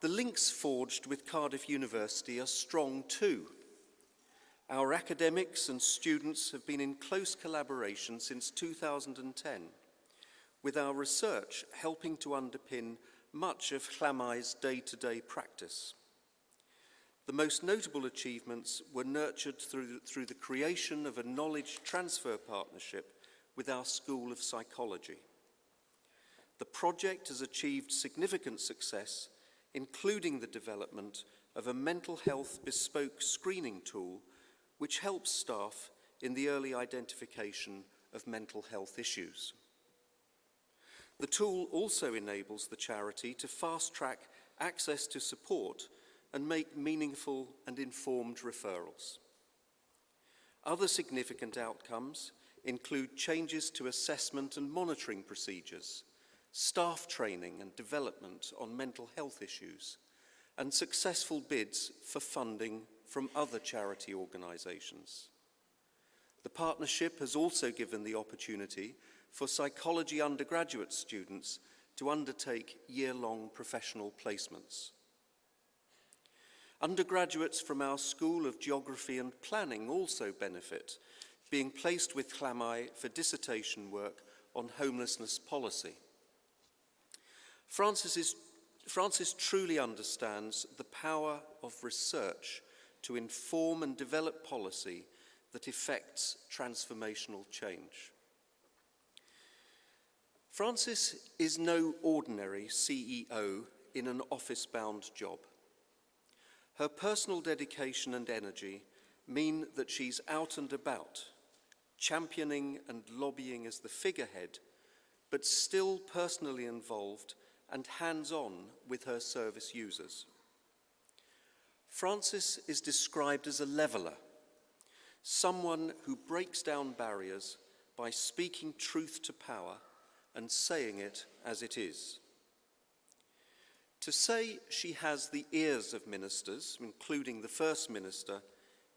The links forged with Cardiff University are strong too. Our academics and students have been in close collaboration since 2010, with our research helping to underpin much of Alumni's day-to-day practice. The most notable achievements were nurtured through the creation of a knowledge transfer partnership with our School of Psychology. The project has achieved significant success, including the development of a mental health bespoke screening tool which helps staff in the early identification of mental health issues. The tool also enables the charity to fast-track access to support and make meaningful and informed referrals. Other significant outcomes include changes to assessment and monitoring procedures, staff training and development on mental health issues, and successful bids for funding from other charity organisations. The partnership has also given the opportunity for psychology undergraduate students to undertake year-long professional placements. Undergraduates from our School of Geography and Planning also benefit, being placed with Alumni for dissertation work on homelessness policy. Frances truly understands the power of research to inform and develop policy that effects transformational change. Frances is no ordinary CEO in an office-bound job. Her personal dedication and energy mean that she's out and about, championing and lobbying as the figurehead, but still personally involved and hands-on with her service users. Frances is described as a leveller. someone who breaks down barriers by speaking truth to power and saying it as it is. To say she has the ears of ministers, including the First Minister,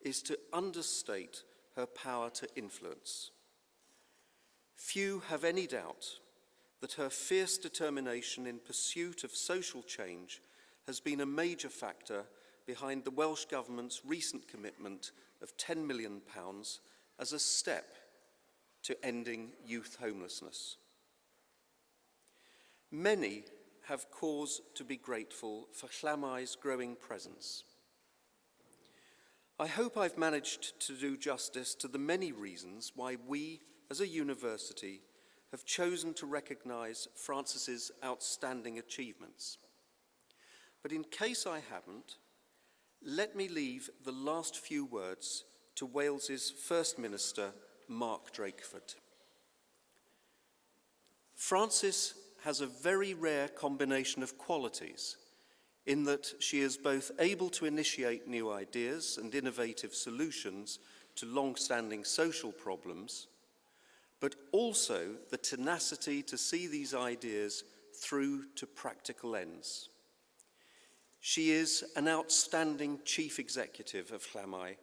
is to understate her power to influence. Few have any doubt that her fierce determination in pursuit of social change has been a major factor behind the Welsh Government's recent commitment of £10 million as a step to ending youth homelessness. Many have cause to be grateful for Llamai's growing presence. I hope I've managed to do justice to the many reasons why we, as a university, have chosen to recognise Francis's outstanding achievements. But in case I haven't, let me leave the last few words to Wales's First Minister, Mark Drakeford. Francis has a very rare combination of qualities in that she is both able to initiate new ideas and innovative solutions to long-standing social problems, but also the tenacity to see these ideas through to practical ends. She is an outstanding chief executive of Llamai,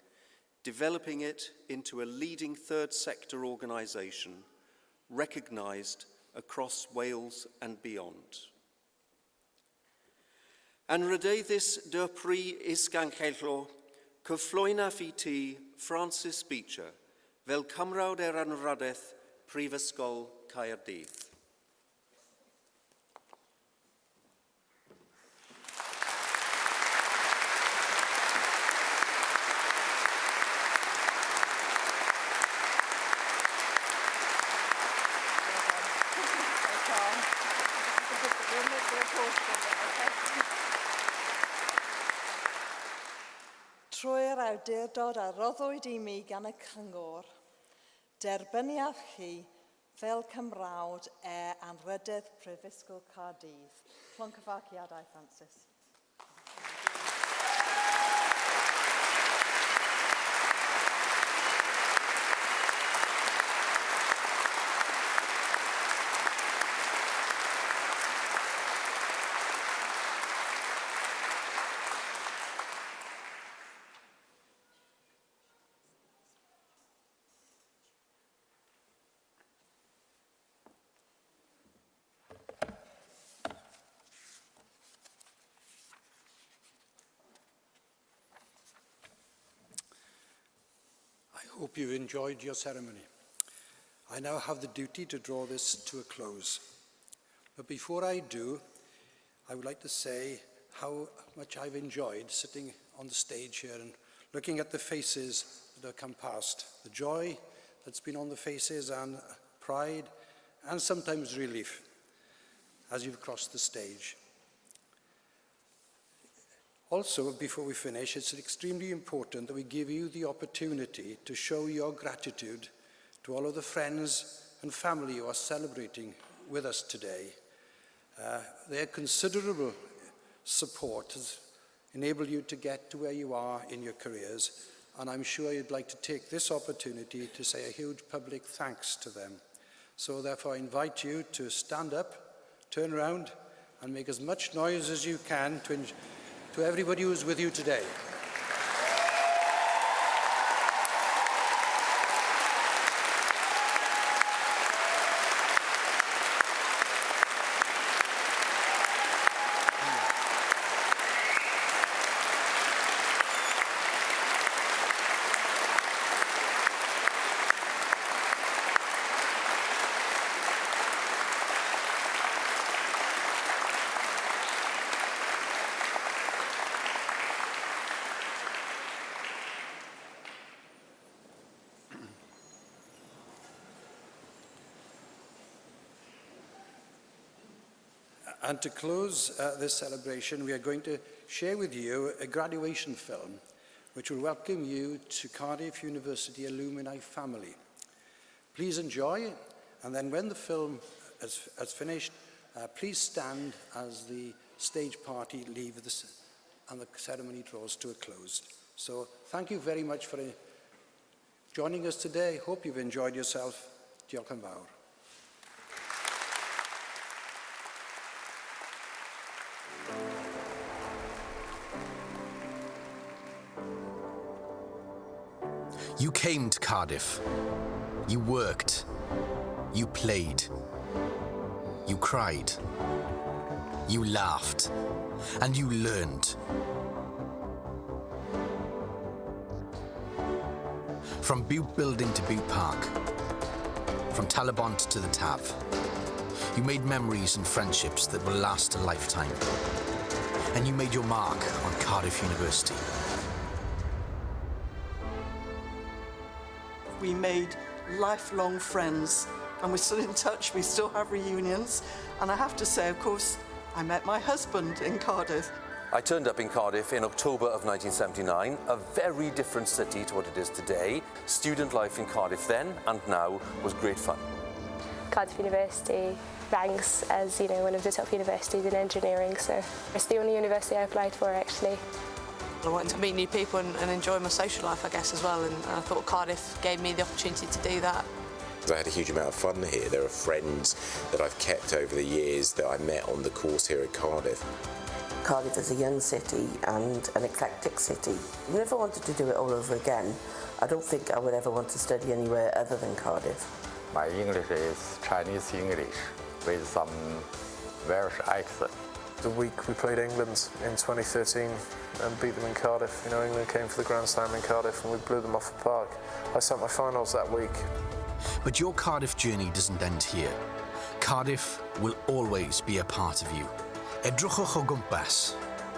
developing it into a leading third sector organisation, recognised across Wales and beyond. Anrhydeddus dy pri isgangello, cyflwyna fi ti, Francis Beecher, fel cymrawd anrhyddedd Prifysgol Caerdydd. Trwy'r awdurdod a roddwyd I mi gan y cyngor, derbyniaf chi fel cymrawd anrhydedd Prifysgol Caerdydd. Llongyfarchiadau, Francis. I hope you enjoyed your ceremony. I now have the duty to draw this to a close. But before I do, I would like to say how much I've enjoyed sitting on the stage here and looking at the faces that have come past. The joy that's been on the faces and pride and sometimes relief as you've crossed the stage. Also, before we finish, it's extremely important that we give you the opportunity to show your gratitude to all of the friends and family who are celebrating with us today. Their considerable support has enabled you to get to where you are in your careers, and I'm sure you'd like to take this opportunity to say a huge public thanks to them. So therefore I invite you to stand up, turn around, and make as much noise as you can to everybody who's with you today. And to close this celebration, we are going to share with you a graduation film which will welcome you to Cardiff University Alumni family. Please enjoy, and then when the film has finished, please stand as the stage party leave and the ceremony draws to a close. So thank you very much for joining us today. Hope you've enjoyed yourself. Diolch yn fawr. You came to Cardiff. You worked. You played. You cried. You laughed. And you learned. From Butte Building to Butte Park. From Talabont to the Tav. You made memories and friendships that will last a lifetime. And you made your mark on Cardiff University. We made lifelong friends, and we're still in touch. We still have reunions. And I have to say, of course, I met my husband in Cardiff. I turned up in Cardiff in October of 1979, a very different city to what it is today. Student life in Cardiff then and now was great fun. Cardiff University ranks as, one of the top universities in engineering, so it's the only university I applied for, actually. I wanted to meet new people and enjoy my social life, I guess, as well, and I thought Cardiff gave me the opportunity to do that. I had a huge amount of fun here. There are friends that I've kept over the years that I met on the course here at Cardiff. Cardiff is a young city and an eclectic city. I never wanted to do it all over again. I don't think I would ever want to study anywhere other than Cardiff. My English is Chinese English with some Welsh accent. The week we played England in 2013 and beat them in Cardiff. England came for the Grand Slam in Cardiff and we blew them off the park. I sent my finals that week. But your Cardiff journey doesn't end here. Cardiff will always be a part of you. Edrychwch o gwmpas.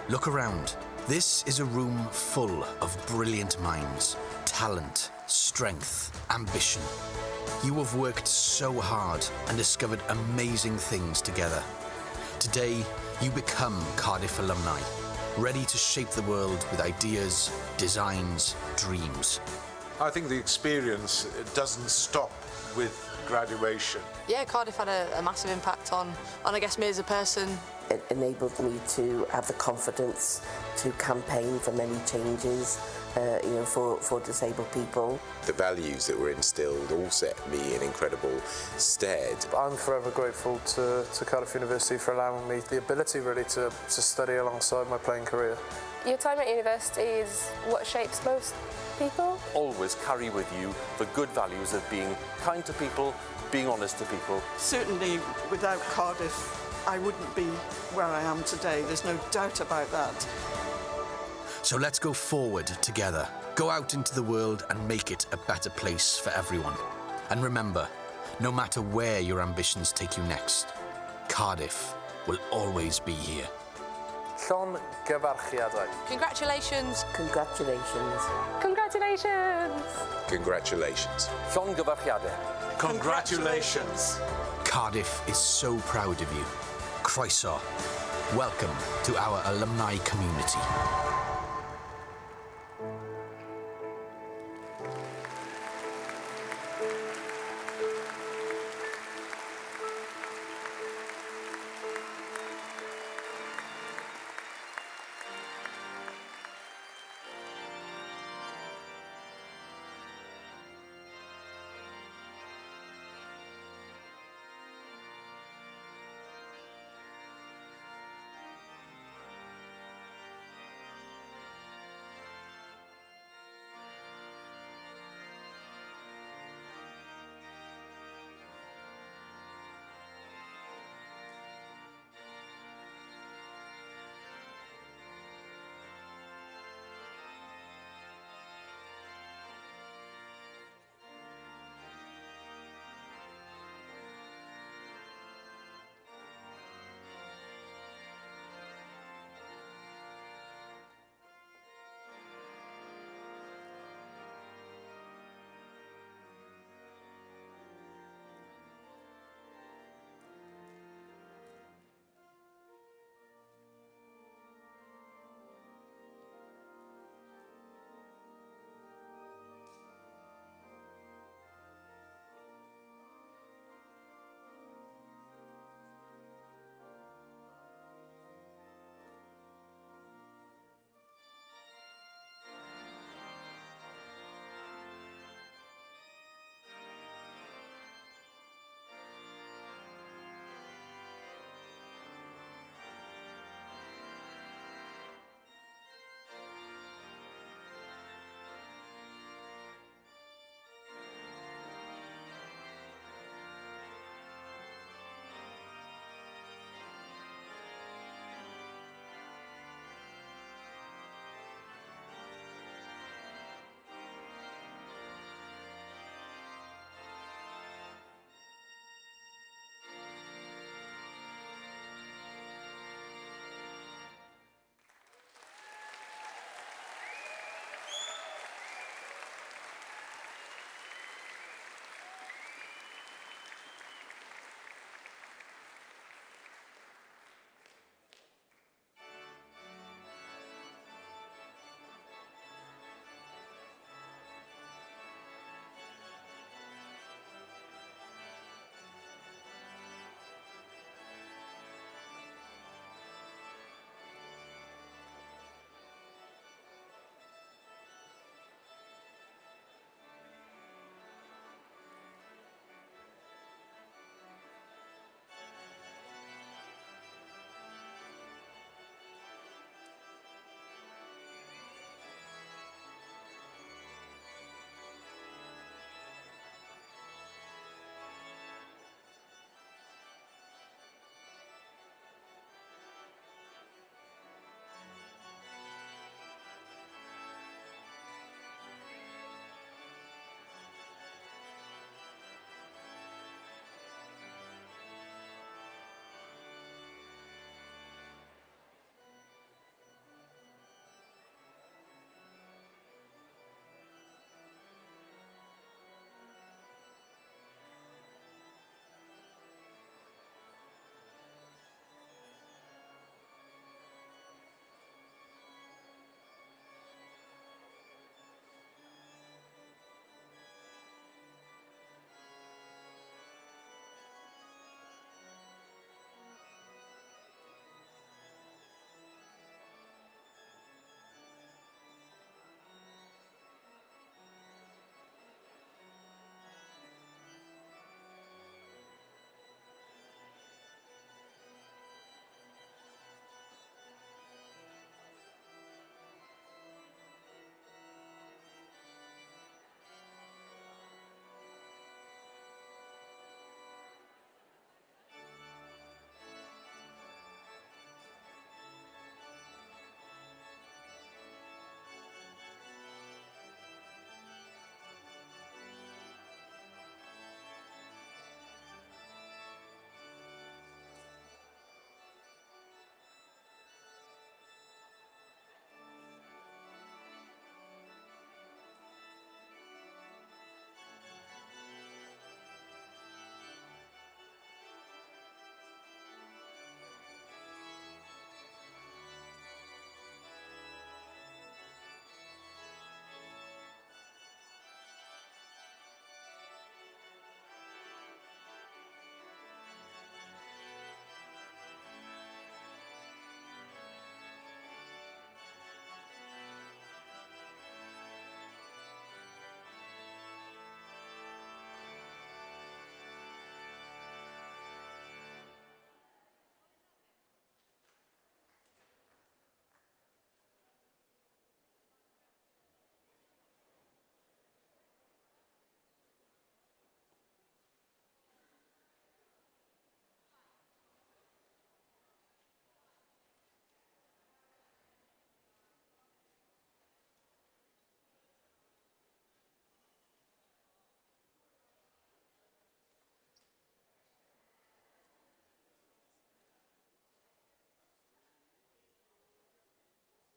Look around. This is a room full of brilliant minds, talent, strength, ambition. You have worked so hard and discovered amazing things together. Today, you become Cardiff alumni, ready to shape the world with ideas, designs, dreams. I think the experience doesn't stop with graduation. Yeah, Cardiff had a massive impact on, I guess, me as a person. It enabled me to have the confidence to campaign for many changes, for disabled people. The values that were instilled all set me in incredible stead. I'm forever grateful to Cardiff University for allowing me the ability really to study alongside my playing career. Your time at university is what shapes most people. Always carry with you the good values of being kind to people, being honest to people. Certainly, without Cardiff, I wouldn't be where I am today. There's no doubt about that. So let's go forward together. Go out into the world and make it a better place for everyone. And remember, no matter where your ambitions take you next, Cardiff will always be here. Llongyfarchiadau. Congratulations. Congratulations. Congratulations. Congratulations. Llongyfarchiadau. Congratulations. Cardiff is so proud of you. Croeso. Welcome to our alumni community.